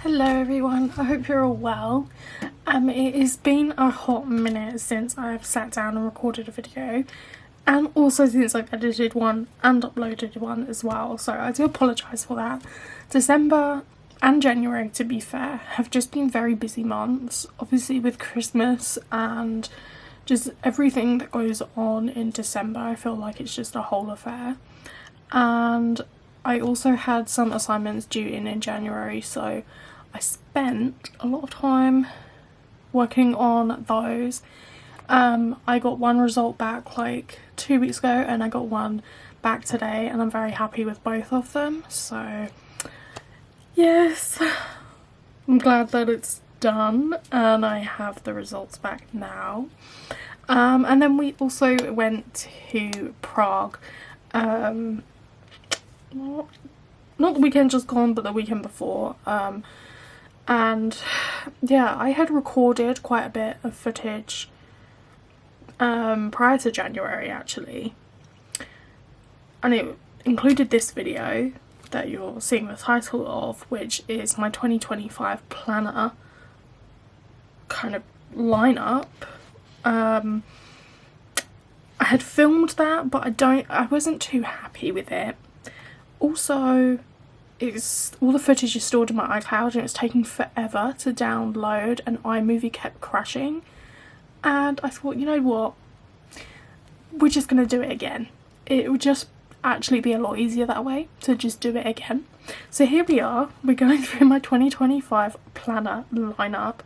Hello everyone, I hope you're all well. It has been a hot minute since I've sat down and recorded a video, and also since I've edited one and uploaded one as well, so I do apologise for that. December and January, to be fair, have just been very busy months, obviously with Christmas and just everything that goes on in December. I feel like it's just a whole affair, and I also had some assignments due in January, so I spent a lot of time working on those. I got one result back like 2 weeks ago and I got one back today, and I'm very happy with both of them, so yes, I'm glad that it's done and I have the results back now. And then we also went to Prague, not the weekend just gone, but the weekend before, and yeah, I had recorded quite a bit of footage prior to January actually, and it included this video that you're seeing the title of, which is my 2025 planner kind of lineup. I had filmed that, but I wasn't too happy with it. Also, all the footage is stored in my iCloud and it's taking forever to download, and iMovie kept crashing, and I thought, you know what, we're just gonna do it again. It would just actually be a lot easier that way to just do it again. So here we are, we're going through my 2025 planner lineup,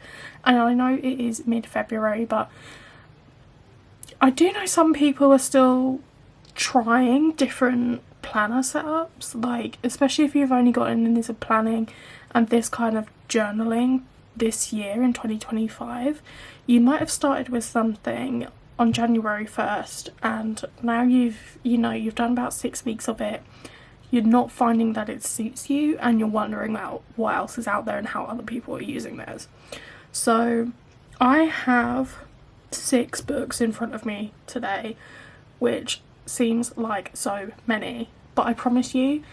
and I know it is mid-February, but I do know some people are still trying different planner setups, like especially if you've only gotten into planning and this kind of journaling this year in 2025, you might have started with something on January 1st and now you've done about 6 weeks of it, you're not finding that it suits you, and you're wondering about what else is out there and how other people are using theirs. So I have 6 books in front of me today, which seems like so many, but I promise you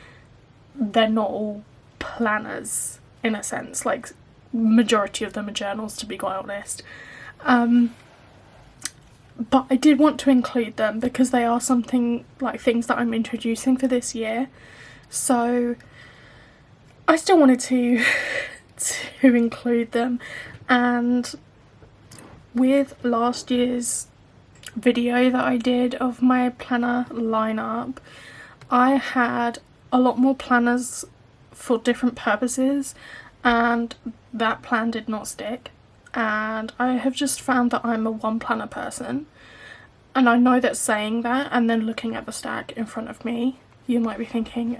they're not all planners in a sense. Like, majority of them are journals, to be quite honest, but I did want to include them because they are something like things that I'm introducing for this year, so I still wanted to include them. And with last year's video that I did of my planner lineup, I had a lot more planners for different purposes, and that plan did not stick, and I have just found that I'm a one planner person. And I know that saying that and then looking at the stack in front of me, you might be thinking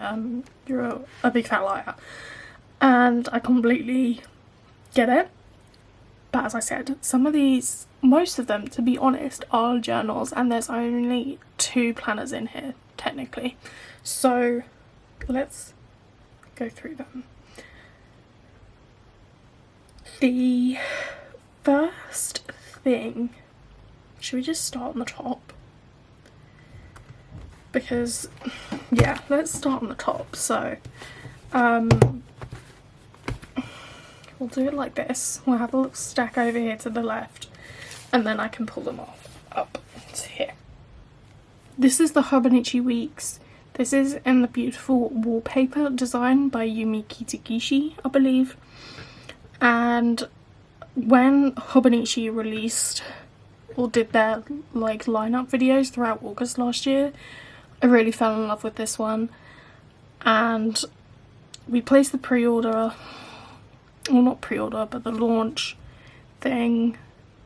you're a big fat liar, and I completely get it. But as I said, most of them, to be honest, are journals, and there's only 2 planners in here, technically. So let's go through them. The first thing, should we just start on the top? Because, yeah, let's start on the top. So, we'll do it like this. We'll have a little stack over here to the left, and then I can pull them up to here. This is the Hobonichi Weeks. This is in the beautiful Wallpaper design by Yumi Kitagishi, I believe. And when Hobonichi released or did their like lineup videos throughout August last year, I really fell in love with this one, and we placed the pre-order, well, not pre-order, but the launch thing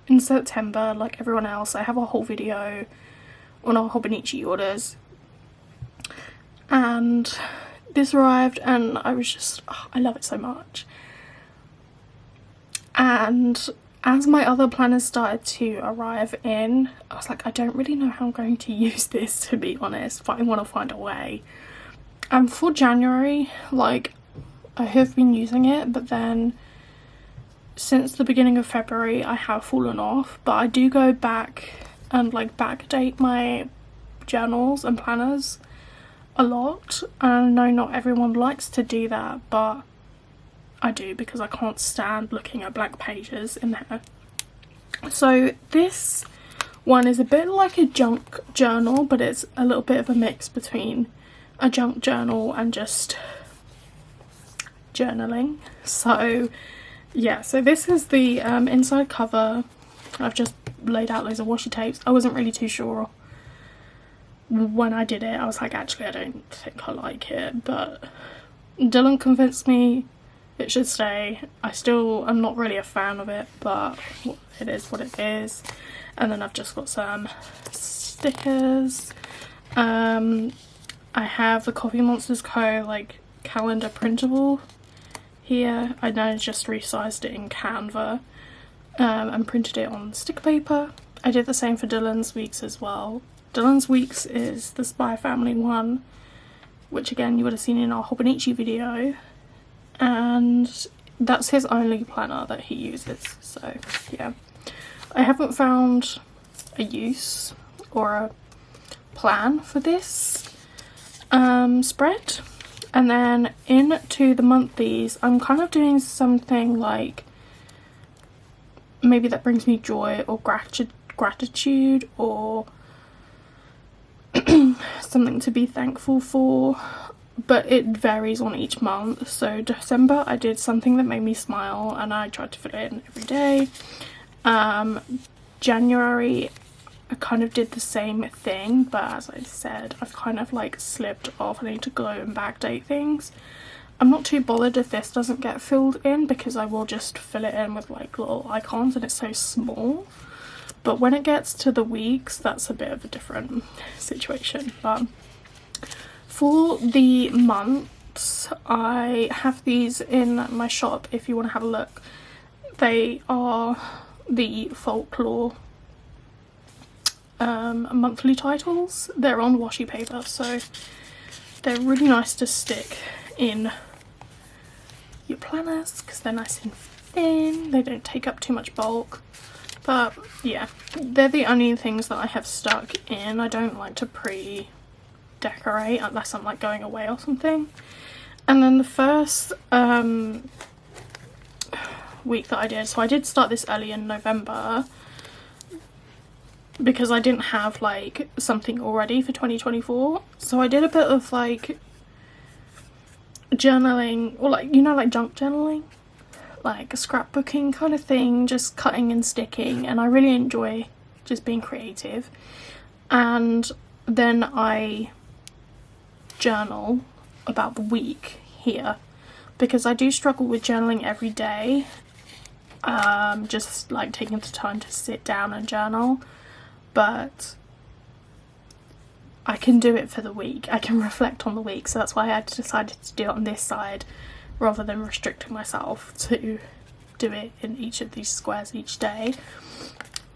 in September like everyone else. I have a whole video on our Hobonichi orders, and this arrived and I was just, I love it so much. And as my other planners started to arrive in, I was like, I don't really know how I'm going to use this, to be honest, but I want to find a way. And for January, like, I have been using it, but then since the beginning of February I have fallen off. But I do go back and like backdate my journals and planners a lot, and I know not everyone likes to do that, but I do, because I can't stand looking at blank pages in there. So this one is a bit like a junk journal, but it's a little bit of a mix between a junk journal and just journaling. So yeah, so this is the inside cover. I've just laid out loads of washi tapes. I wasn't really too sure when I did it. I was like, actually I don't think I like it, but Dylan convinced me it should stay. I still am not really a fan of it, but it is what it is. And then I've just got some stickers. I have the Coffee Monsters Co. like calendar printable here. I now just resized it in Canva and printed it on sticker paper. I did the same for Dylan's Weeks as well. Dylan's Weeks is the Spy Family one, which again you would have seen in our Hobonichi video, and that's his only planner that he uses. So yeah, I haven't found a use or a plan for this spread. And then into the monthlies, I'm kind of doing something like maybe that brings me joy or gratitude or something to be thankful for, but it varies on each month. So December I did something that made me smile and I tried to fit it in every day. January I kind of did the same thing, but as I said, I've kind of like slipped off. I need to go and backdate things. I'm not too bothered if this doesn't get filled in, because I will just fill it in with like little icons and it's so small. But when it gets to the weeks, that's a bit of a different situation. But for the months, I have these in my shop if you want to have a look. They are the folklore monthly titles. They're on washi paper, so they're really nice to stick in your planners because they're nice and thin. They don't take up too much bulk. But yeah, they're the only things that I have stuck in. I don't like to pre-decorate unless I'm like going away or something. And then the first week that I did, so I did start this early in November because I didn't have like something already for 2024. So I did a bit of like journaling, or like, you know, like junk journaling, like a scrapbooking kind of thing, just cutting and sticking, and I really enjoy just being creative. And then I journal about the week here because I do struggle with journaling every day, just like taking the time to sit down and journal, but I can do it for the week. I can reflect on the week, so that's why I decided to do it on this side rather than restricting myself to do it in each of these squares each day.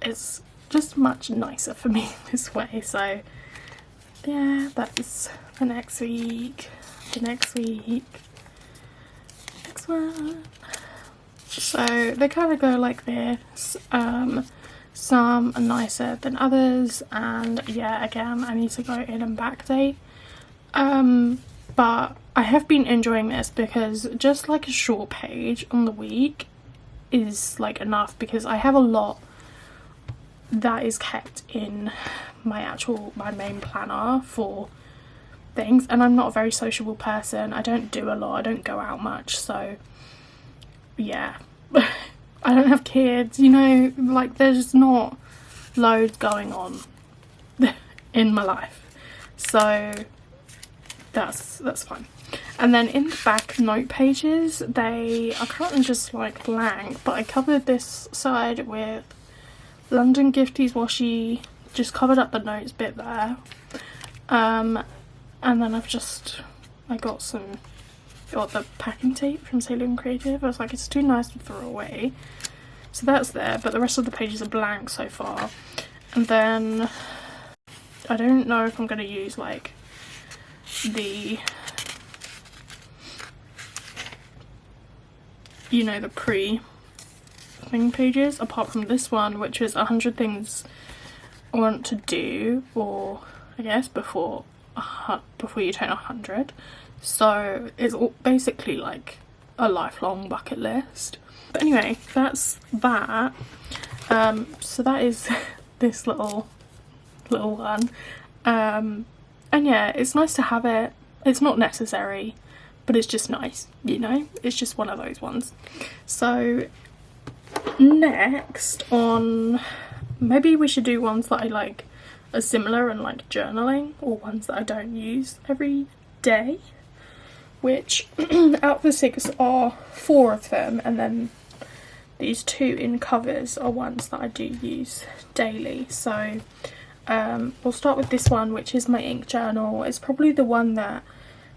It's just much nicer for me this way. So yeah, that's the next week, next one. So they kind of go like this. Some are nicer than others, and yeah, again, I need to go in and backdate. But I have been enjoying this because just like a short page on the week is like enough, because I have a lot that is kept in my main planner for things, and I'm not a very sociable person. I don't do a lot, I don't go out much, so yeah. I don't have kids, you know, like there's not loads going on in my life, so that's fine. And then in the back note pages, they are currently just like blank, but I covered this side with London Gifties washi, just covered up the notes bit there, and then I got the packing tape from Salem Creative. I was like, it's too nice to throw away, so that's there, but the rest of the pages are blank so far. And then I don't know if I'm going to use like the, you know, the pre-thing pages, apart from this one, which is 100 things I want to do, or I guess before you turn 100. So it's all basically like a lifelong bucket list. But anyway, that's that. So that is this little one. And yeah, it's nice to have it. It's not necessary, but it's just nice, you know? It's just one of those ones. So next on, maybe we should do ones that I like are similar and like journaling, or ones that I don't use every day, which out of the 6 are 4 of them, and then these 2 in covers are ones that I do use daily. So we'll start with this one, which is my ink journal. It's probably the one that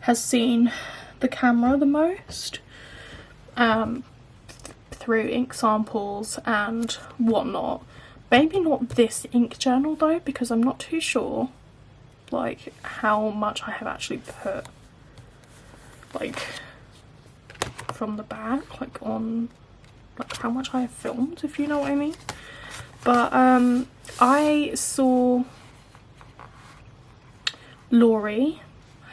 has seen the camera the most, through ink samples and whatnot. Maybe not this ink journal though, because I'm not too sure like how much I have actually put like from the back, like on like how much I have filmed, if you know what I mean. But I saw Laurie,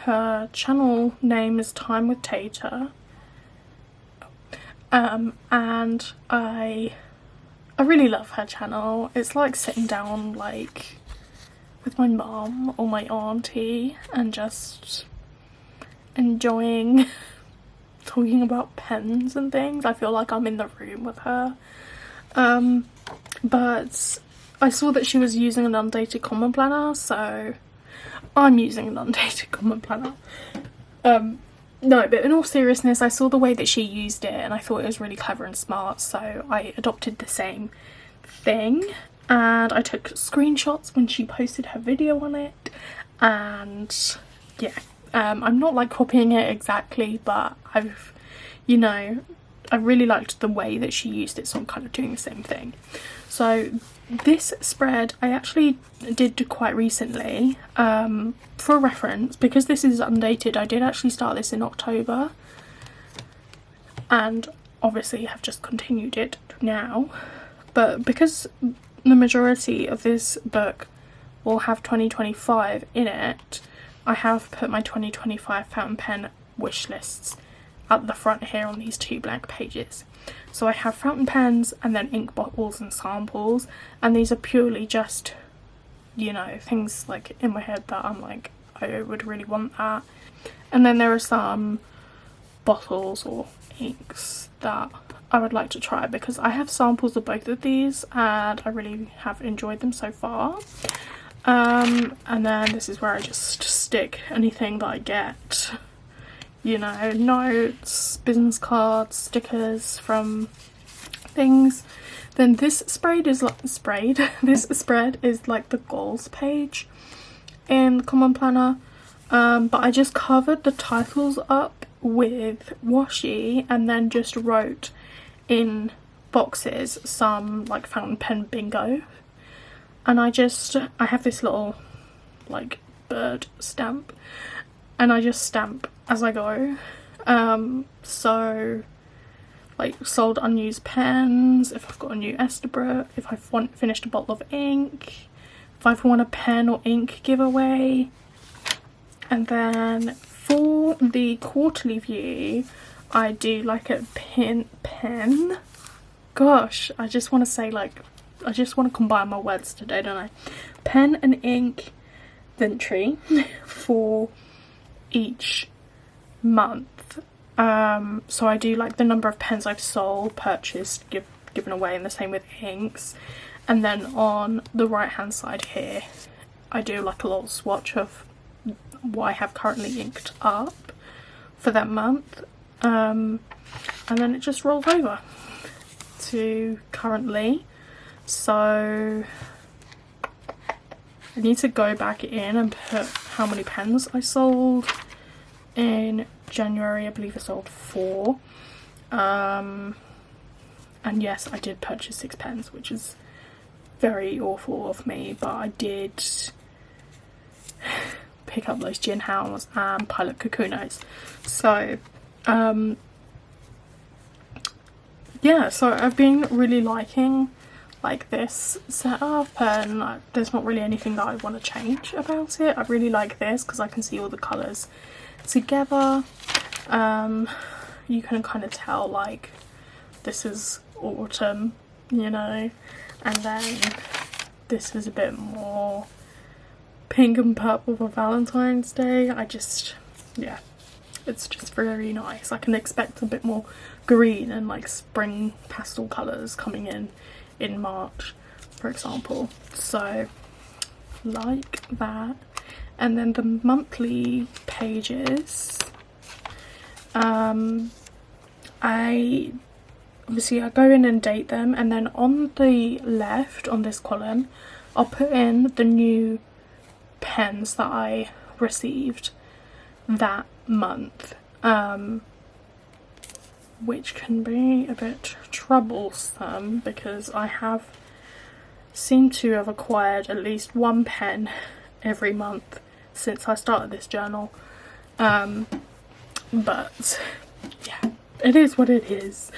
her channel name is Time with Tater, and I really love her channel. It's like sitting down like with my mum or my auntie and just enjoying talking about pens and things. I feel like I'm in the room with her. But I saw that she was using an Undated Common Planner, so I'm using an Undated Common Planner. No, but in all seriousness, I saw the way that she used it and I thought it was really clever and smart, so I adopted the same thing. And I took screenshots when she posted her video on it, and yeah, I'm not like copying it exactly, but I've, you know, I really liked the way that she used it, so I'm kind of doing the same thing. So this spread I actually did quite recently, for reference, because this is undated. I did actually start this in October and obviously have just continued it now, but because the majority of this book will have 2025 in it, I have put my 2025 fountain pen wish lists at the front here on these 2 blank pages. So I have fountain pens and then ink bottles and samples, and these are purely just, you know, things like in my head that I'm like, I would really want that. And then there are some bottles or inks that I would like to try, because I have samples of both of these and I really have enjoyed them so far. And then this is where I just stick anything that I get, you know, notes, business cards, stickers from things. Then this spread is like this spread is like the goals page in Common Planner, but I just covered the titles up with washi and then just wrote in boxes some like fountain pen bingo. And I have this little like bird stamp, and I just stamp as I go. So like sold unused pens, if I've got a new Esterbrook, if I've finished a bottle of ink, if I've won a pen or ink giveaway. And then for the quarterly view, I do like a pen. Gosh, I just want to say like, I just want to combine my words today, don't I? Pen and ink inventory for each month. So I do like the number of pens I've sold, purchased, given away, and the same with inks. And then on the right hand side here, I do like a little swatch of what I have currently inked up for that month. And then it just rolls over to currently. So I need to go back in and put how many pens I sold. In January, I believe I sold 4. And yes, I did purchase 6 pens, which is very awful of me, but I did pick up those Ginghams and Pilot Cocoons. So yeah, so I've been really liking like this setup, and there's not really anything that I want to change about it. I really like this because I can see all the colours together. you can kind of tell like this is autumn, you know, and then this is a bit more pink and purple for Valentine's Day. Yeah, it's just very nice. I can expect a bit more green and like spring pastel colours coming in March, for example. So like that. And then the monthly pages, I go in and date them, and then on the left on this column I'll put in the new pens that I received that month, which can be a bit troublesome because I have seemed to have acquired at least one pen every month since I started this journal, but yeah, it is what it is.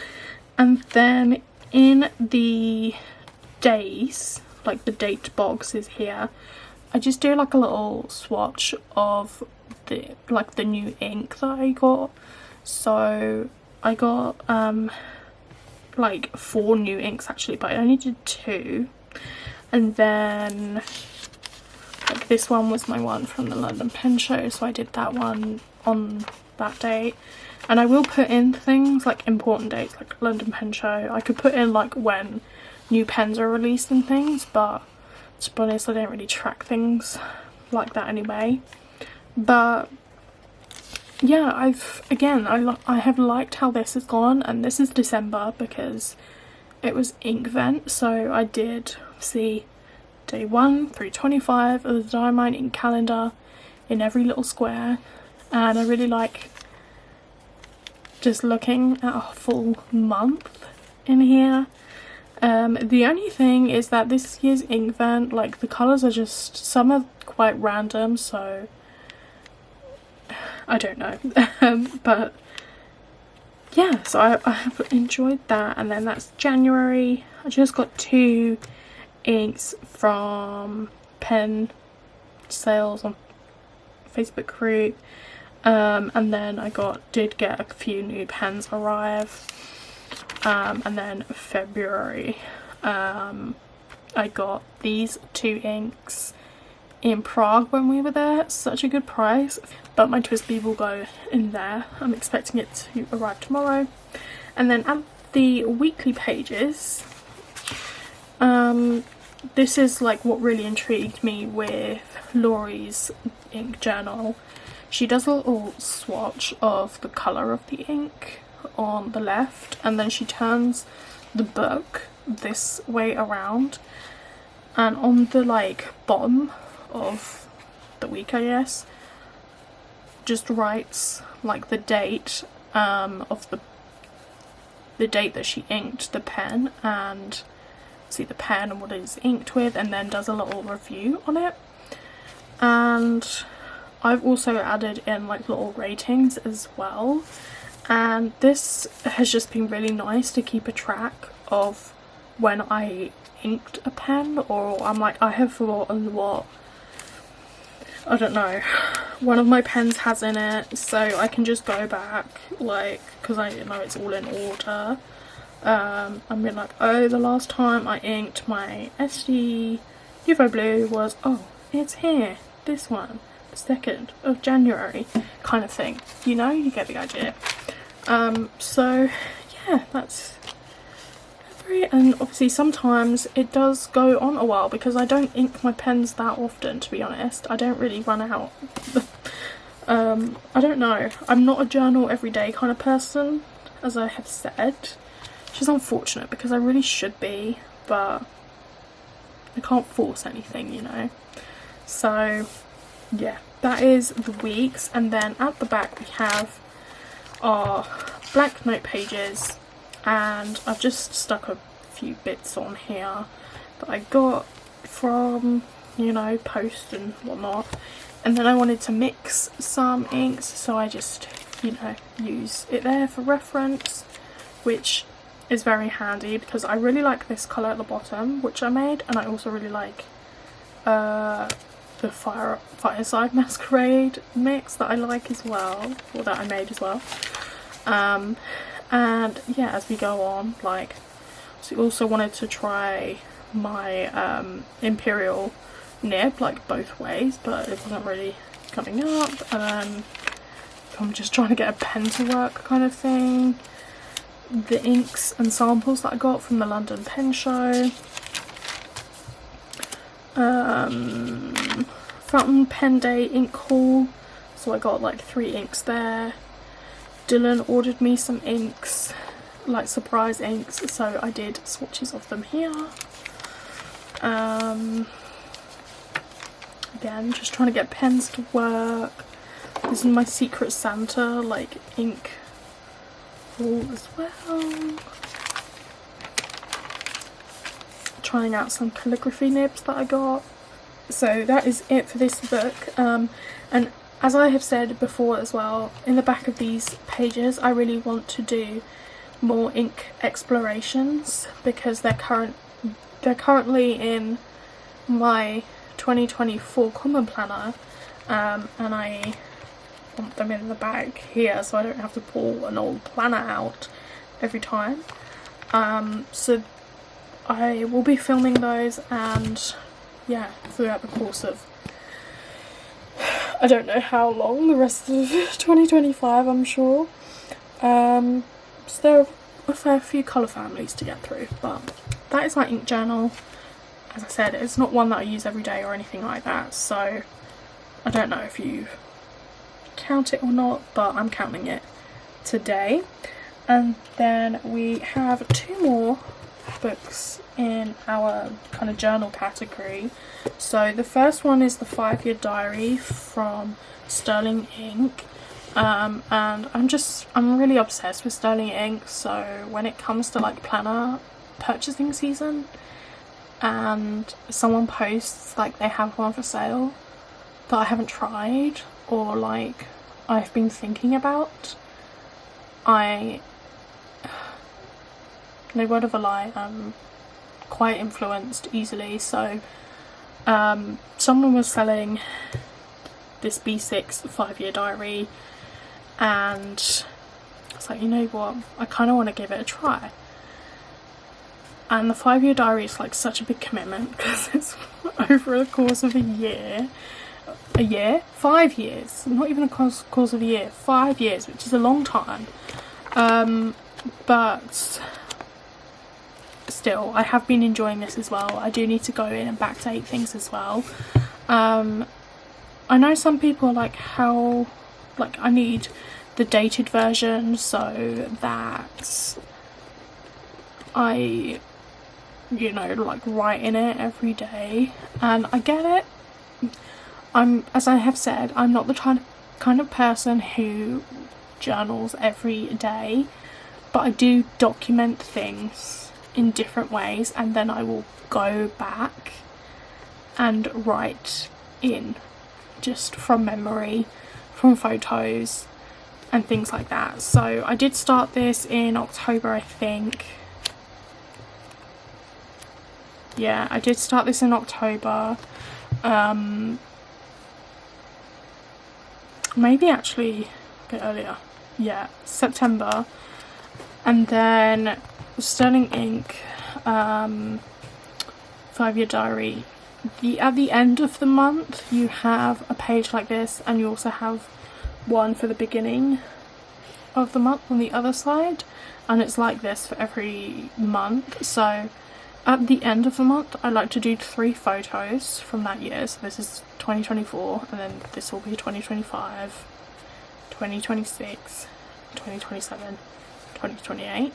And then in the days, like the date boxes here, I just do like a little swatch of the new ink that I got. So I got like 4 new inks actually, but I only did 2. And then like this one was my one from the London Pen Show, so I did that one on that date. And I will put in things like important dates like London Pen Show. I could put in like when new pens are released and things, but to be honest I don't really track things like that anyway. But yeah, I have liked how this has gone, and this is December because it was Inkvent, so I did see day 1 through 25 of the Diamond Ink calendar in every little square, and I really like just looking at a full month in here. The only thing is that this year's Inkvent, like the colours are just, some are quite random, so I don't know. But yeah, so I have enjoyed that. And then that's January. I just got 2 inks from pen sales on Facebook group, and then I did get a few new pens arrive, and then February I got these 2 inks in Prague when we were there. Such a good price, but my Twisby will go in there. I'm expecting it to arrive tomorrow. And then at the weekly pages, this is like what really intrigued me with Laurie's ink journal. She does a little swatch of the colour of the ink on the left, and then she turns the book this way around, and on the like bottom of the week, I guess, just writes like the date of the date that she inked the pen, and see the pen and what it is inked with, and then does a little review on it. And I've also added in like little ratings as well, and this has just been really nice to keep a track of when I inked a pen, or I have forgotten what, I don't know, one of my pens has in it, so I can just go back, like, because I know it's all in order. I'm being like, oh, the last time I inked my SD UFO Blue was, oh, it's here, this one, the 2nd of January, kind of thing, you know, you get the idea. So yeah, that's every, and obviously sometimes it does go on a while because I don't ink my pens that often, to be honest. I don't really run out. I don't know, I'm not a journal everyday kind of person, as I have said, which is unfortunate because I really should be, but I can't force anything, you know. So yeah, that is the weeks. And then at the back we have our blank note pages, and I've just stuck a few bits on here that I got from, you know, post and whatnot. And then I wanted to mix some inks, so I just, you know, use it there for reference, which is very handy because I really like this colour at the bottom, which I made, and I also really like the Fireside Masquerade mix that I like as well, or that I made as well. And yeah, as we go on, like, so we also wanted to try my Imperial nib, like both ways, but it wasn't really coming up. And then I'm just trying to get a pen to work kind of thing. The inks and samples that I got from the London Pen Show. Fountain Pen Day ink haul, so I got like 3 inks there. Dylan ordered me some inks, like surprise inks, so I did swatches of them here. Again, just trying to get pens to work. This is my Secret Santa like ink haul as well. Trying out some calligraphy nibs that I got. So that is it for this book, and as I have said before as well, in the back of these pages I really want to do more ink explorations, because they're currently in my 2024 Common Planner, and I want them in the bag here so I don't have to pull an old planner out every time. So I will be filming those, and yeah, throughout the course of, I don't know how long, the rest of 2025 I'm sure. So there are a fair few colour families to get through, but that is my ink journal. As I said, it's not one that I use every day or anything like that, so I don't know if you count it or not, but I'm counting it today. And then we have 2 more books in our kind of journal category. So the first one is the 5-year diary from Sterling Ink, and I'm really obsessed with Sterling Ink. So when it comes to like planner purchasing season and someone posts like they have one for sale that I haven't tried, or like I've been thinking about, no word of a lie, I'm quite influenced easily. So someone was selling this B6 5-year diary, and I was like, you know what, I kind of want to give it a try. And the 5-year diary is like such a big commitment, because it's over the course of a year, 5 years, not even a course of a year, 5 years, which is a long time. But still, I have been enjoying this as well. I do need to go in and backdate things as well. I know some people are like, how, like, I need the dated version so that I, you know, like write in it every day, and I get it. As I have said, I'm not the kind of person who journals every day, but I do document things in different ways, and then I will go back and write in just from memory, from photos and things like that. So I did start this in October, I think. Yeah, I did start this in October. Maybe actually a bit earlier. Yeah, September. And then Sterling Ink 5-year diary. At the end of the month you have a page like this, and you also have one for the beginning of the month on the other side, and it's like this for every month. So at the end of the month I like to do 3 photos from that year. So this is 2024, and then this will be 2025, 2026, 2027, 2028,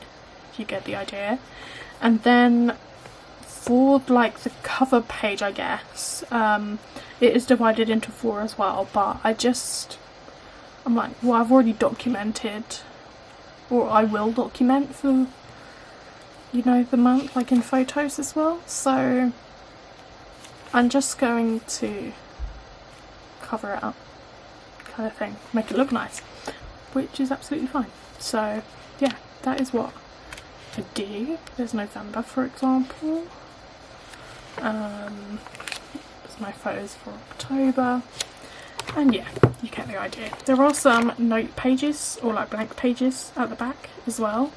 if you get the idea. And then for like the cover page, I guess, it is divided into 4 as well, but I'm like, well, I've already documented, or I will document for, you know, the month, like in photos as well. So I'm just going to cover it up, kind of thing, make it look nice, which is absolutely fine. So yeah, that is what I do. There's November, for example. There's my photos for October, And yeah, you get the idea. There are some note pages or like blank pages at the back as well.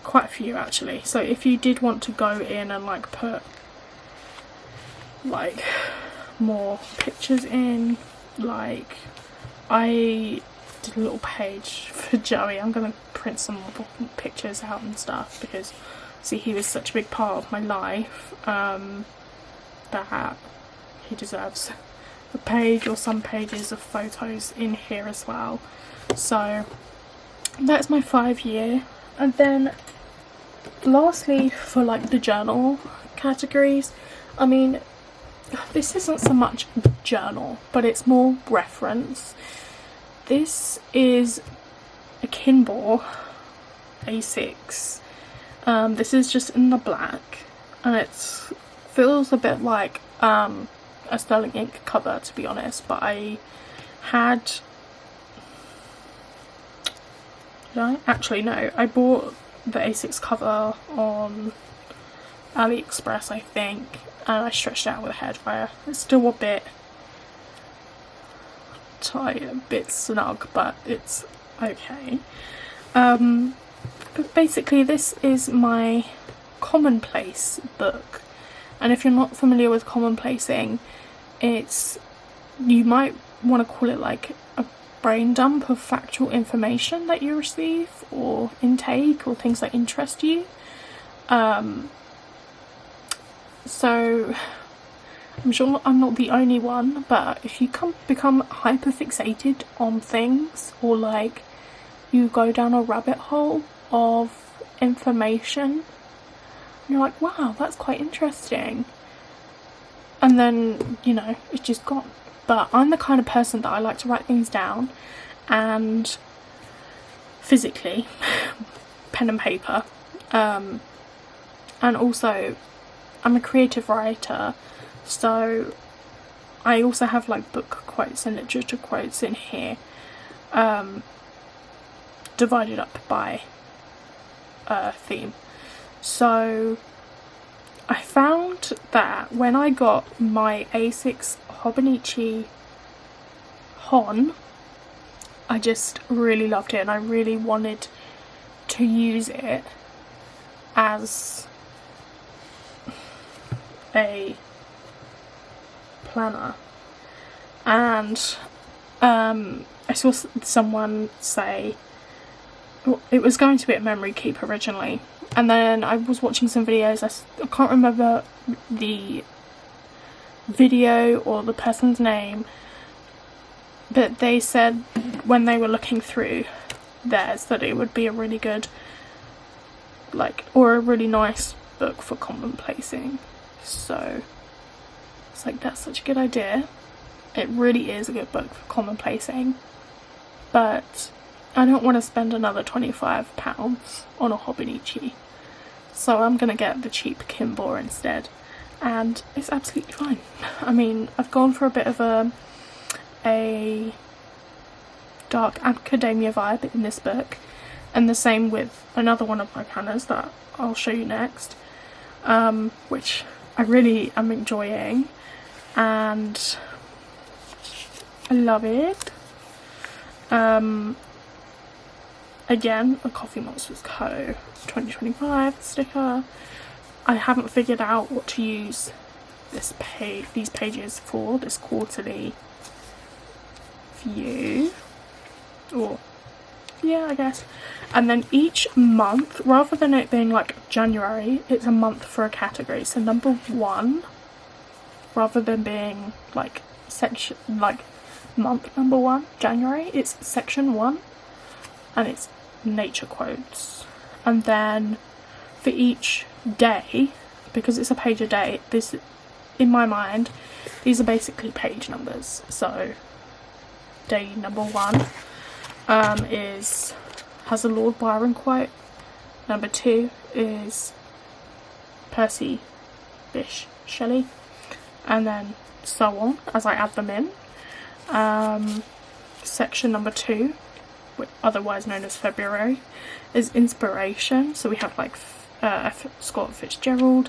Quite a few actually. So if you did want to go in and like put like more pictures in, like I did a little page for Joey. I'm gonna print some more pictures out and stuff because see, he was such a big part of my life that he deserves a page or some pages of photos in here as well. So that's my 5-year. And then lastly, for like the journal categories, I mean, this isn't so much journal, but it's more reference. This is a Kinbor A6. This is just in the black, and it feels a bit like a Sterling Ink cover, to be honest, but I had... Actually, no, I bought the A6 cover on AliExpress, I think, and I stretched it out with a hairdryer. It's still a bit tight, a bit snug, but it's okay. But basically this is my Commonplace book, and if you're not familiar with Commonplacing, it's, you might want to call it like a brain dump of factual information that you receive or intake or things that interest you. So I'm sure I'm not the only one, but if you become hyper fixated on things, or like you go down a rabbit hole of information, and you're like, wow, that's quite interesting, and then, you know, it's just gone. But I'm the kind of person that I like to write things down, and physically, pen and paper, and also I'm a creative writer, so I also have like book quotes and literature quotes in here, divided up by theme. So I found that when I got my A6 Hobonichi Hon, I just really loved it, and I really wanted to use it as a planner. And I saw someone say, well, it was going to be a memory keep originally, and then I was watching some videos. I can't remember the video or the person's name, but they said when they were looking through theirs that it would be a really good, like, or a really nice book for commonplacing. So it's like, that's such a good idea. It really is a good book for commonplacing, but I don't want to spend another £25 on a Hobonichi, so I'm gonna get the cheap Kinbor instead, and it's absolutely fine. I mean, I've gone for a bit of a dark academia vibe in this book, and the same with another one of my planners that I'll show you next, which I really am enjoying, and I love it. Again, a Coffee Monsters Co. 2025 sticker. I haven't figured out what to use these pages for, this quarterly view. Or, yeah, I guess. And then each month, rather than it being like January, it's a month for a category. So number 1, rather than being like section, like month number 1, January, it's section 1, and it's nature quotes. And then for each day, because it's a page a day, this, in my mind, these are basically page numbers. So day number 1 has a Lord Byron quote. Number 2 is Percy Bysshe Shelley, and then so on as I add them in. Section number 2, otherwise known as February, is inspiration. So we have like Scott Fitzgerald,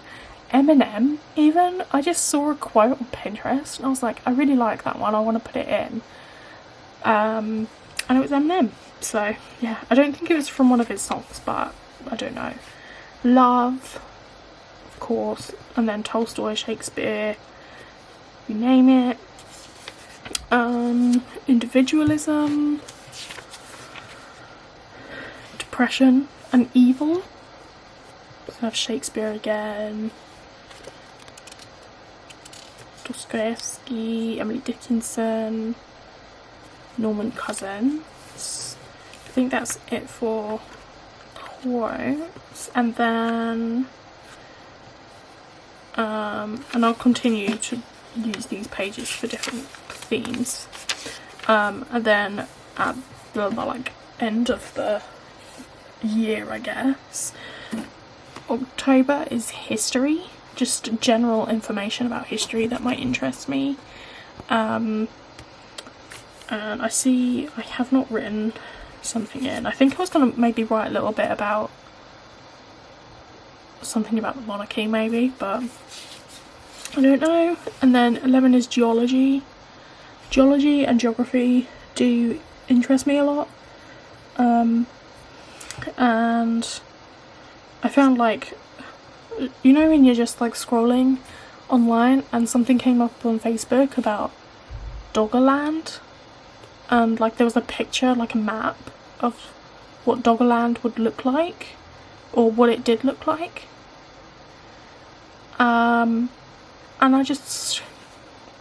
Eminem even. I just saw a quote on Pinterest and I was like, I really like that one, I want to put it in. and it was Eminem. So yeah, I don't think it was from one of his songs, but I don't know. Love, of course, and then Tolstoy, Shakespeare, you name it. Individualism, depression and evil. So I have Shakespeare again, Dostoevsky, Emily Dickinson, Norman Cousins. I think that's it for quotes, and then and I'll continue to use these pages for different themes, and then at the like end of the year, I guess, October is history, just general information about history that might interest me. And I see I have not written something in. I think I was going to maybe write a little bit about something about the monarchy maybe, but I don't know. And then 11 is geology. Geology and geography do interest me a lot. And I found, like, you know when you're just like scrolling online and something came up on Facebook about Doggerland, and like there was a picture, like a map of what Doggerland would look like, or what it did look like. And I just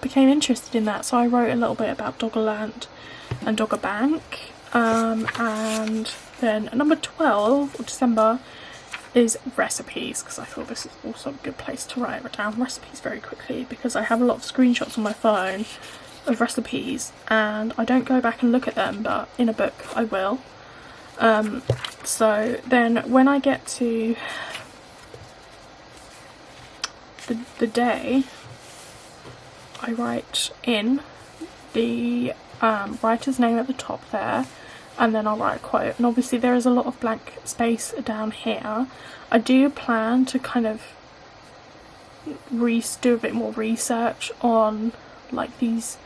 became interested in that, so I wrote a little bit about Doggerland and Dogger Bank. And then number 12 of December is recipes, because I thought this is also a good place to write down recipes very quickly, because I have a lot of screenshots on my phone of recipes and I don't go back and look at them, but in a book I will. So then when I get to the day, I write in the writer's name at the top there, and then I'll write a quote. And obviously there is a lot of blank space down here. I do plan to kind of do a bit more research on like these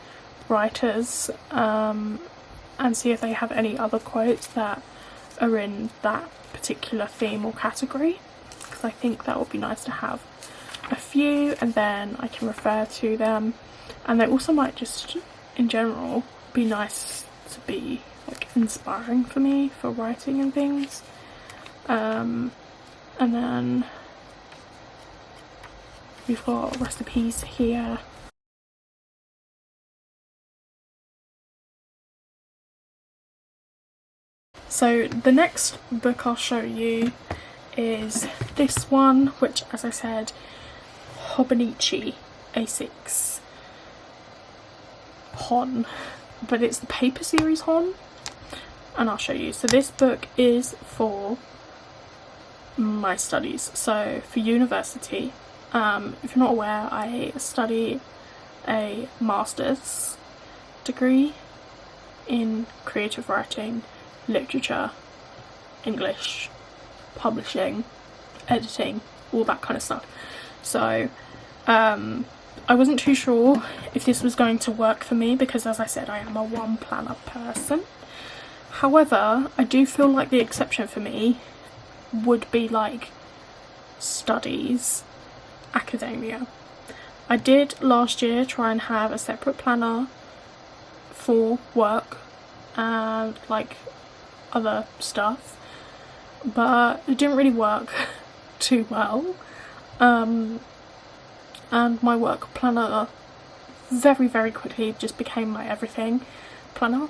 writers, and see if they have any other quotes that are in that particular theme or category, because I think that would be nice to have a few, and then I can refer to them. And they also might just in general be nice to be like inspiring for me for writing and things. And then we've got recipes here. So the next book I'll show you is this one, which, as I said, Hobonichi A6 Hon, but it's the paper series Hon, and I'll show you. So this book is for my studies, so for university. If you're not aware, I study a master's degree in creative writing, literature, English, publishing, editing, all that kind of stuff. So I wasn't too sure if this was going to work for me, because as I said, I am a one planner person. However, I do feel like the exception for me would be like studies, academia. I did last year try and have a separate planner for work and like other stuff, but it didn't really work too well. And my work planner very quickly just became my everything planner,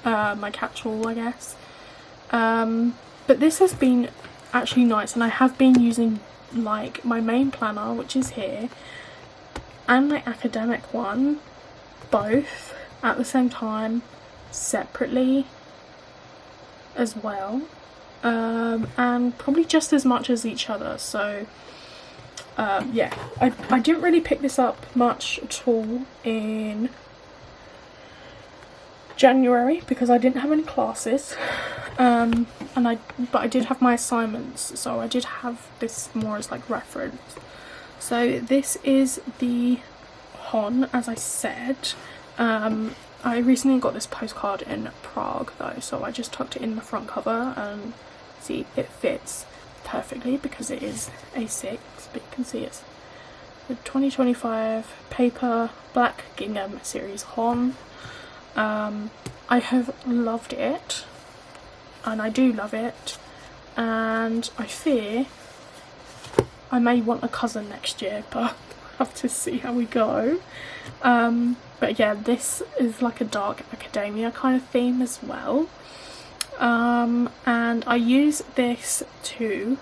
my catch-all, I guess. But this has been actually nice, and I have been using like my main planner, which is here, and my academic one, both at the same time, separately as well, and probably just as much as each other. So yeah, I didn't really pick this up much at all in January because I didn't have any classes, but I did have my assignments, so I did have this more as like reference. So this is the Hon, as I said, I recently got this postcard in Prague though, so I just tucked it in the front cover, and see, it fits perfectly because it is A6, but you can see it's the 2025 paper black gingham series Hon. I have loved it, and I do love it, and I fear I may want a cousin next year, but I'll have to see how we go. But yeah, this is like a dark academia kind of theme as well. And I use this to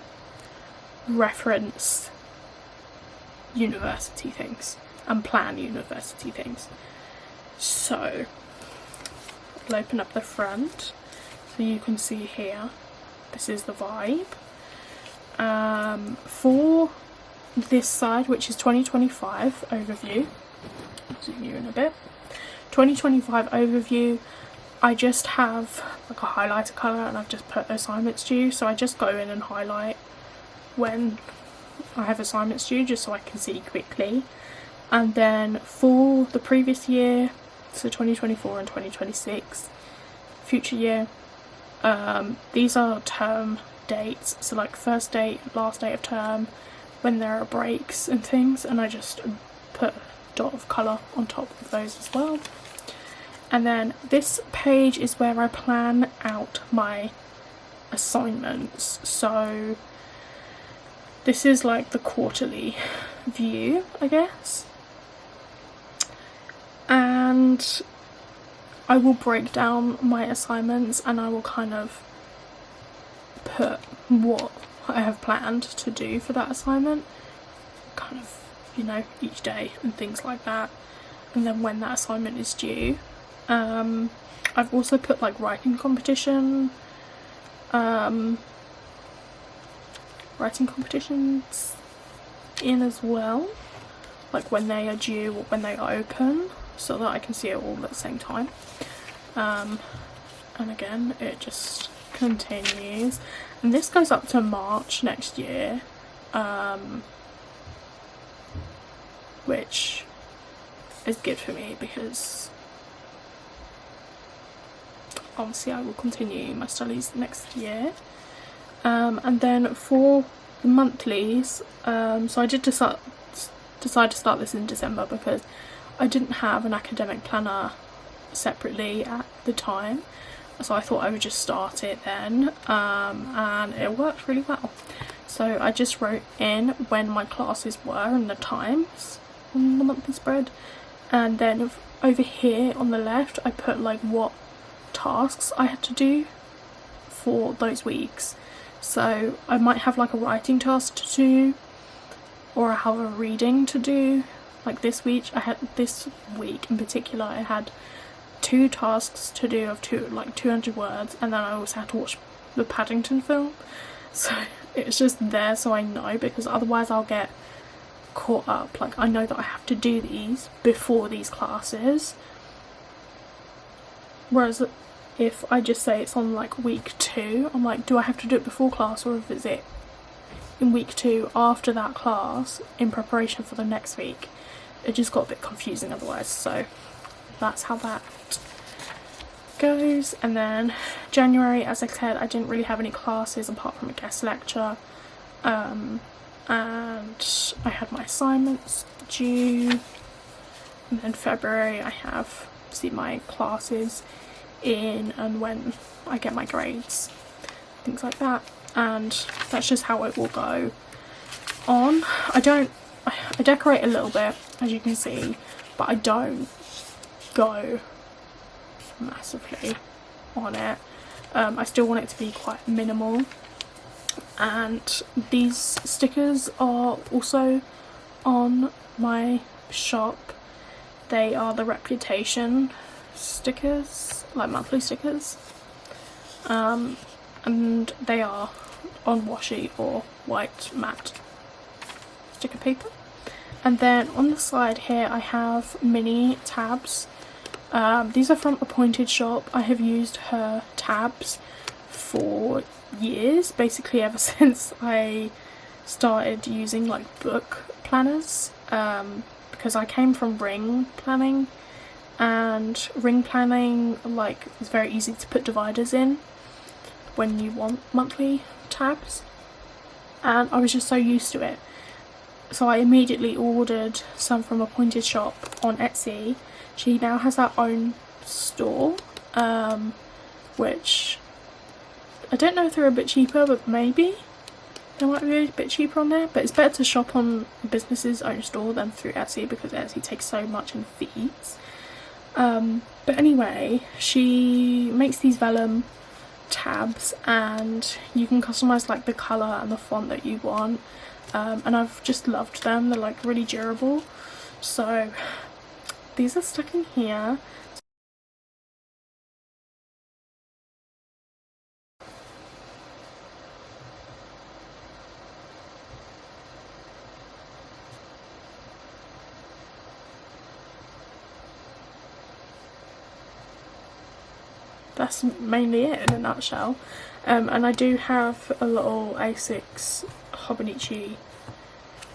reference university things and plan university things. So I'll open up the front so you can see here, this is the vibe. For this side, which is 2025 overview, I'll zoom you in a bit, 2025 overview, I just have like a highlighter colour and I've just put assignments due, so I just go in and highlight when I have assignments due just so I can see quickly. And then for the previous year, so 2024 and 2026, future year, these are term dates, so like first date, last date of term, when there are breaks and things, and I just put a dot of colour on top of those as well. And then this page is where I plan out my assignments, so this is like the quarterly view, I guess, and I will break down my assignments and I will kind of put what I have planned to do for that assignment, kind of, you know, each day and things like that, and then when that assignment is due. I've also put like writing competitions in as well, like when they are due or when they are open, so that I can see it all at the same time. And again, it just continues, and this goes up to March next year, which is good for me because obviously I will continue my studies next year. And then for the monthlies, so I did decide to start this in December because I didn't have an academic planner separately at the time, so I thought I would just start it then, and it worked really well. So I just wrote in when my classes were and the times on the monthly spread, and then over here on the left I put like what tasks I had to do for those weeks. So I might have like a writing task to do, or I have a reading to do. Like this week in particular I had 2 tasks to do of 200 words, and then I also had to watch the Paddington film, so it's just there so I know, because otherwise I'll get caught up. Like I know that I have to do these before these classes, whereas if I just say it's on like week 2, I'm like, do I have to do it before class, or is it in week 2 after that class in preparation for the next week? It just got a bit confusing otherwise, so that's how that goes. And then January, as I said, I didn't really have any classes apart from a guest lecture, and I had my assignments due. And then February I have my classes in and when I get my grades, things like that, and that's just how it will go on. I decorate a little bit, as you can see, but I don't go massively on it. I still want it to be quite minimal, and these stickers are also on my shop. They are the Reputation stickers, like monthly stickers, and they are on washi or white matte sticker paper. And then on the side here I have mini tabs. These are from a Pointed Shop. I have used her tabs for years, basically ever since I started using like book planners, because I came from ring planning and ring planning, like, it's very easy to put dividers in when you want monthly tabs, and I was just so used to it. So I immediately ordered some from a pointed shop on Etsy. She now has her own store, which I don't know if they're a bit cheaper, but maybe they might be a bit cheaper on there. But it's better to shop on a business's own store than through Etsy, because Etsy takes so much in fees. But anyway, she makes these vellum tabs, and you can customize like the color and the font that you want, and I've just loved them. They're like really durable. So these are stuck in here. That's mainly it in a nutshell. And I do have a little A6 Hobonichi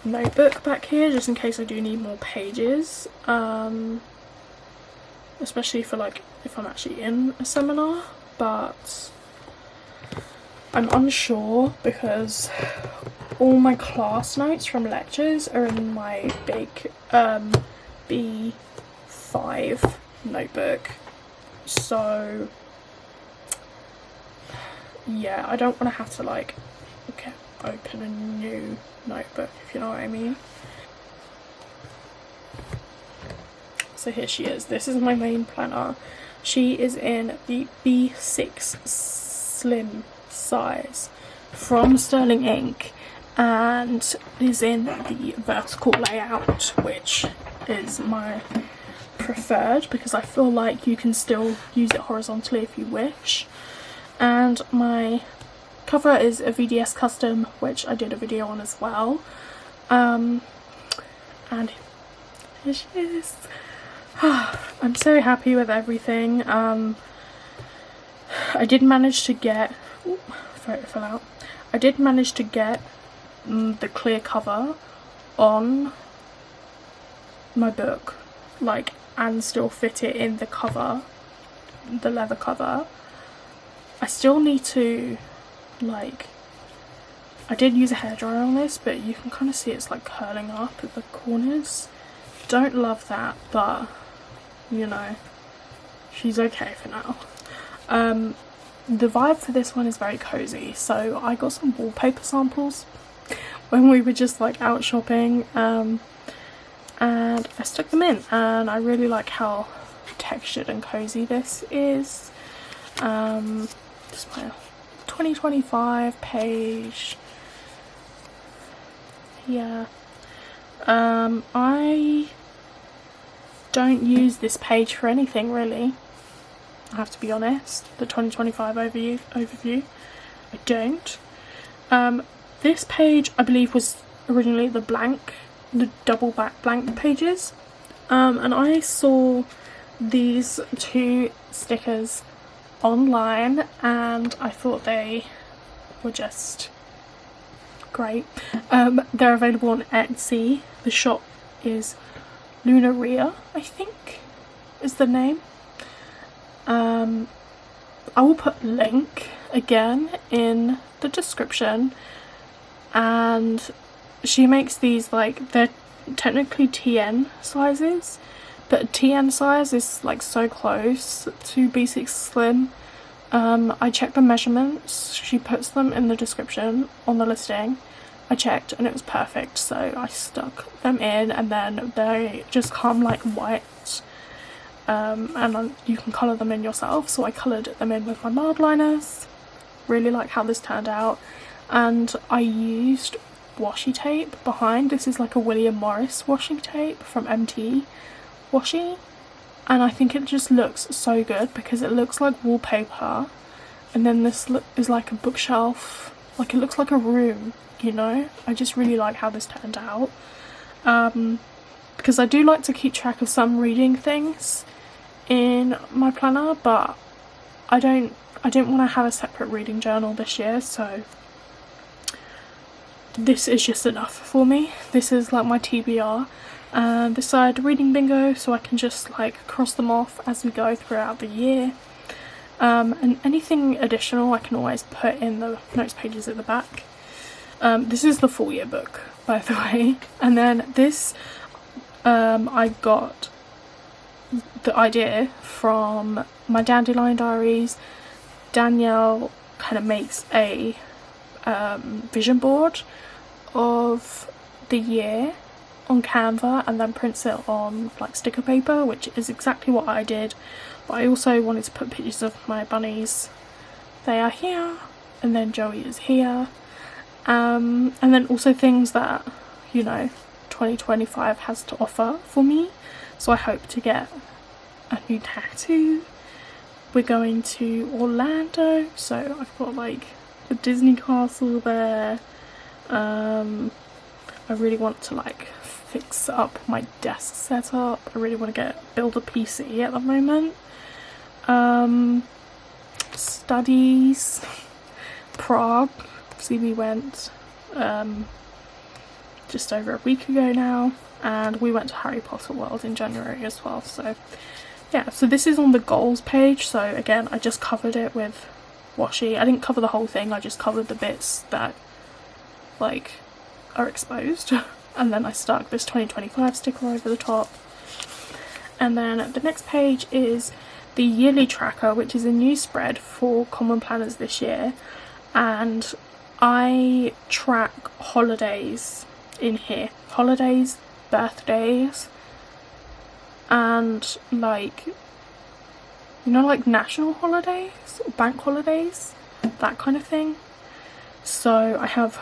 notebook back here, just in case I do need more pages, especially for like if I'm actually in a seminar. But I'm unsure because all my class notes from lectures are in my big B5 notebook, so yeah, I don't want to have to like open a new notebook, if you know what I mean. So here she is. This is my main planner. She is in the B6 slim size from Sterling Ink, and is in the vertical layout, which is my preferred because I feel like you can still use it horizontally if you wish. And my cover is a VDS custom, which I did a video on as well. And here she is. I'm so happy with everything. I did manage to get, photo fell out. I did manage to get the clear cover on my book, like, and still fit it in the cover, the leather cover. I still need to, like, I did use a hairdryer on this, but you can kind of see it's like curling up at the corners. Don't love that, but you know, she's okay for now. The vibe for this one is very cozy, so I got some wallpaper samples when we were just like out shopping, and I stuck them in, and I really like how textured and cozy this is. Just my 2025 page. Yeah. I don't use this page for anything really, I have to be honest. The 2025 overview, I don't. This page I believe was originally the double back blank pages, and I saw these two stickers online and I thought they were just great. They're available on Etsy. The shop is Lunaria, I think is the name. I will put a link again in the description, and she makes these, like, they're technically TN sizes, but a TN size is like so close to B6 Slim. I checked the measurements, she puts them in the description on the listing. I checked and it was perfect, so I stuck them in, and then they just come like white, and you can colour them in yourself, so I coloured them in with my mild liners. Really like how this turned out, and I used washi tape behind. This is like a William Morris washi tape from MT Washi, and I think it just looks so good because it looks like wallpaper, and then this is like a bookshelf, like it looks like a room, you know. I just really like how this turned out, because I do like to keep track of some reading things in my planner, but I didn't want to have a separate reading journal this year, so this is just enough for me. This is like my TBR. And this side reading bingo, so I can just like cross them off as we go throughout the year. And anything additional I can always put in the notes pages at the back. This is the full year book, by the way. And then this, I got the idea from my Dandelion Diaries. Danielle kind of makes a vision board of the year on Canva and then prints it on like sticker paper, which is exactly what I did, but I also wanted to put pictures of my bunnies. They are here, and then Joey is here, and then also things that, you know, 2025 has to offer for me. So I hope to get a new tattoo. We're going to Orlando, so I've got like the Disney castle there. I really want to like fix up my desk setup. I really want to build a PC at the moment. Studies, Prague. See, we went just over a week ago now, and we went to Harry Potter World in January as well. So yeah, so this is on the goals page. So again, I just covered it with washi. I didn't cover the whole thing, I just covered the bits that like are exposed, and then I stuck this 2025 sticker over the top. And then the next page is the yearly tracker, which is a new spread for common planners this year, and I track holidays in here. Holidays, birthdays, and like, you know, like national holidays, bank holidays, that kind of thing. So I have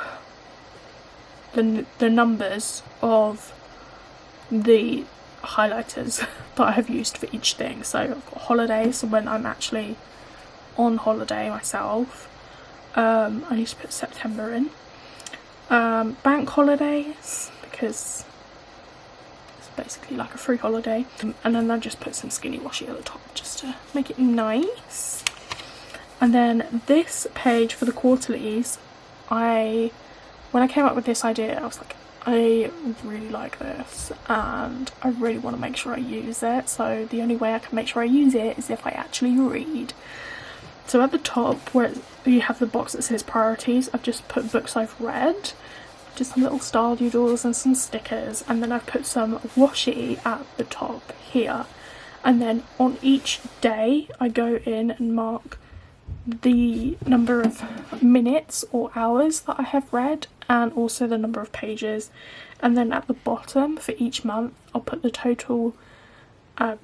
the numbers of the highlighters that I have used for each thing. So I've got holidays, so when I'm actually on holiday myself, I need to put September in. Bank holidays, because it's basically like a free holiday, and then I just put some skinny washi at the top just to make it nice. And then this page for the quarterlies, when I came up with this idea, I was like, I really like this and I really want to make sure I use it. So the only way I can make sure I use it is if I actually read. So at the top where you have the box that says priorities, I've just put books I've read, just some little style doodles and some stickers, and then I've put some washi at the top here. And then on each day I go in and mark the number of minutes or hours that I have read, and also the number of pages. And then at the bottom for each month I'll put the total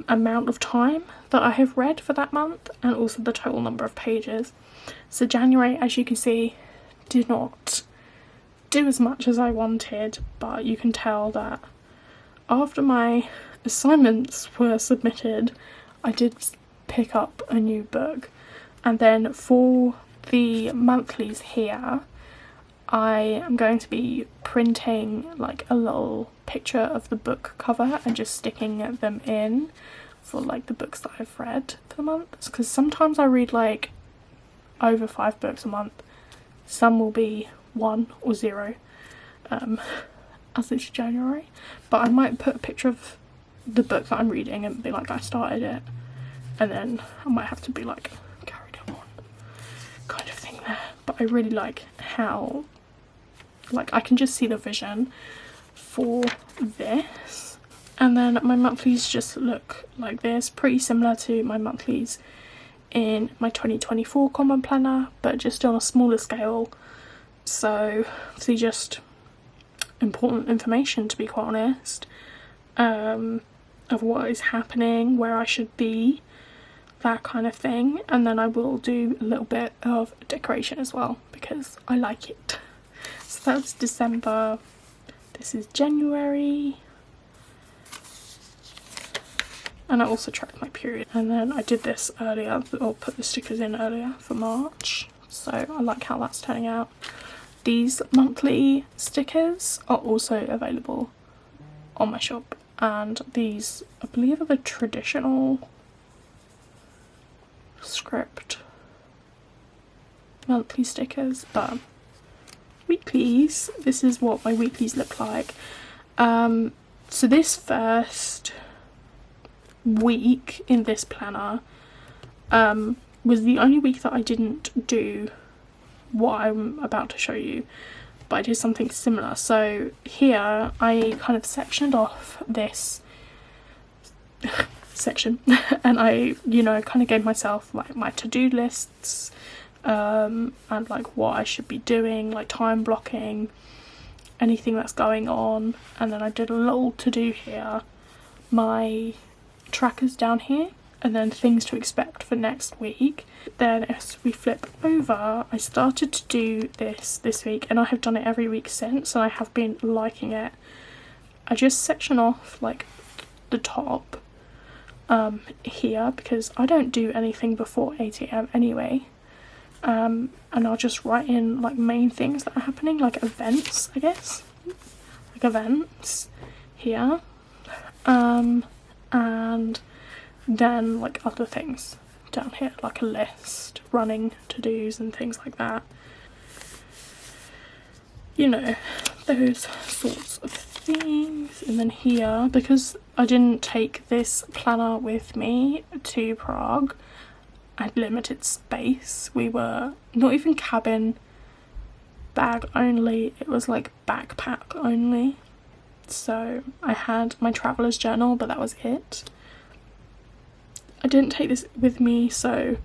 amount of time that I have read for that month, and also the total number of pages. So January, as you can see, did not do as much as I wanted, but you can tell that after my assignments were submitted, I did pick up a new book. And then for the monthlies here, I am going to be printing like a little picture of the book cover and just sticking them in for like the books that I've read for the month. Because sometimes I read like over 5 books a month. Some will be 1 or 0, as it's January. But I might put a picture of the book that I'm reading and be like, I started it. And then I might have to be like, carried on kind of thing there. But I really like how, like, I can just see the vision for this. And then my monthlies just look like this, pretty similar to my monthlies in my 2024 common planner, but just on a smaller scale. So obviously just important information, to be quite honest, of what is happening, where I should be, that kind of thing. And then I will do a little bit of decoration as well because I like it. So that's December. This is January. And I also tracked my period. And then I did this earlier, or put the stickers in earlier for March. So I like how that's turning out. These monthly stickers are also available on my shop. And these, I believe, are the traditional script monthly stickers. But weeklies, this is what my weeklies look like. So this first week in this planner was the only week that I didn't do what I'm about to show you, but I did something similar. So here I kind of sectioned off this section and I, you know, kind of gave myself like my to-do lists and like what I should be doing, like time blocking, anything that's going on. And then I did a little to-do here, my trackers down here, and then things to expect for next week. Then as we flip over, I started to do this week, and I have done it every week since, and I have been liking it. I just section off like the top here, because I don't do anything before 8 AM anyway, and I'll just write in like main things that are happening, like events, I guess, like events here, and then like other things down here, like a list, running to-dos and things like that, you know, those sorts of things. And then here, because I didn't take this planner with me to Prague, I had limited space. We were not even cabin bag only, it was like backpack only. So I had my traveller's journal, but that was it. I didn't take this with me, so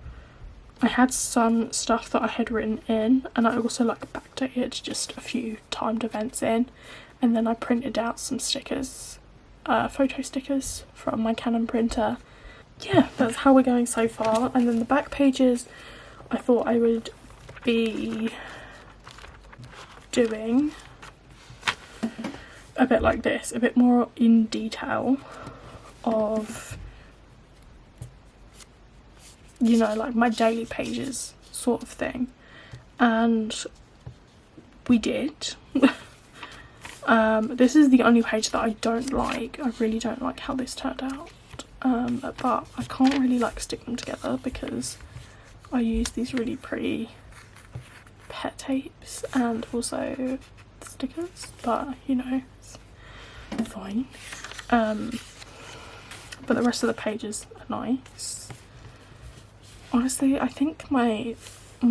I had some stuff that I had written in, and I also like backdated just a few timed events in, and then I printed out some stickers, photo stickers from my Canon printer. Yeah, that's how we're going so far. And then the back pages, I thought I would be doing a bit like this, a bit more in detail of, you know, like my daily pages sort of thing. And we did. This is the only page that I don't like. I really don't like how this turned out. But I can't really like stick them together because I use these really pretty pet tapes and also stickers, but you know, it's fine. But the rest of the pages are nice. Honestly, I think my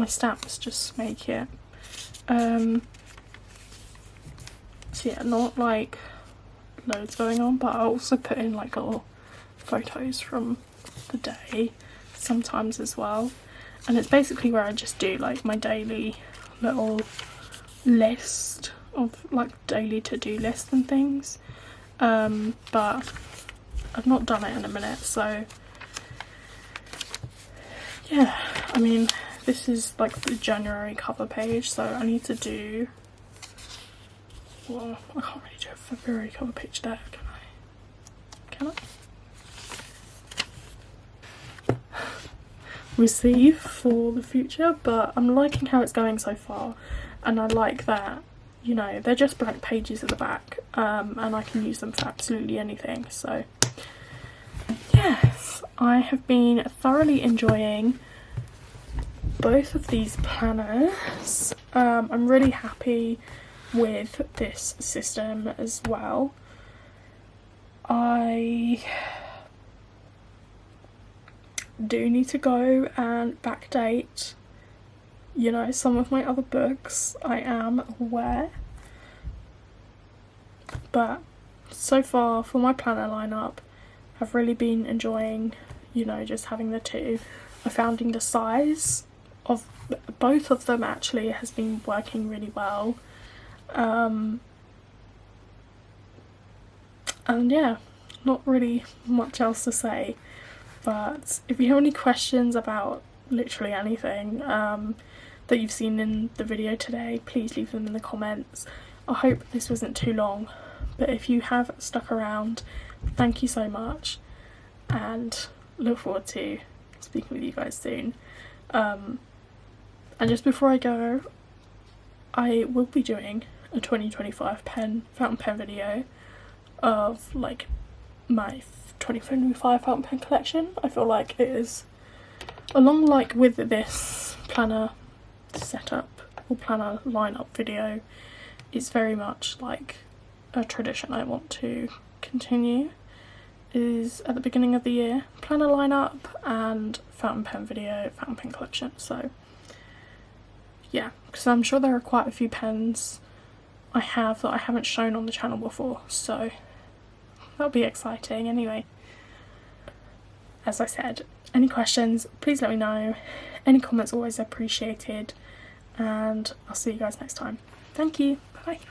stamps just make it. So yeah, not like loads going on, but I also put in like little photos from the day sometimes as well. And it's basically where I just do like my daily little list of like daily to-do lists and things. But I've not done it in a minute, so yeah. I mean, this is like the January cover page, so I need to do, well, I can't really do a February cover page there, can I? Can I? We'll see for the future, but I'm liking how it's going so far, and I like that, you know, they're just blank pages at the back, and I can use them for absolutely anything. So yes, I have been thoroughly enjoying both of these planners. I'm really happy with this system as well. I do need to go and backdate, you know, some of my other books, I am aware, but so far for my planner lineup, I've really been enjoying, you know, just having the two. I found the size of both of them actually has been working really well, and yeah, not really much else to say. But if you have any questions about literally anything that you've seen in the video today, please leave them in the comments. I hope this wasn't too long, but if you have stuck around, thank you so much, and look forward to speaking with you guys soon. And just before I go, I will be doing a 2025 fountain pen video of like my 2025 fountain pen collection. I feel like it is, along like with this planner setup or planner lineup video, it's very much like a tradition I want to continue is at the beginning of the year, planner lineup and fountain pen video, fountain pen collection. So yeah, because I'm sure there are quite a few pens I have that I haven't shown on the channel before, so that'll be exciting. Anyway, as I said, any questions, please let me know. Any comments always appreciated, and I'll see you guys next time. Thank you. Bye.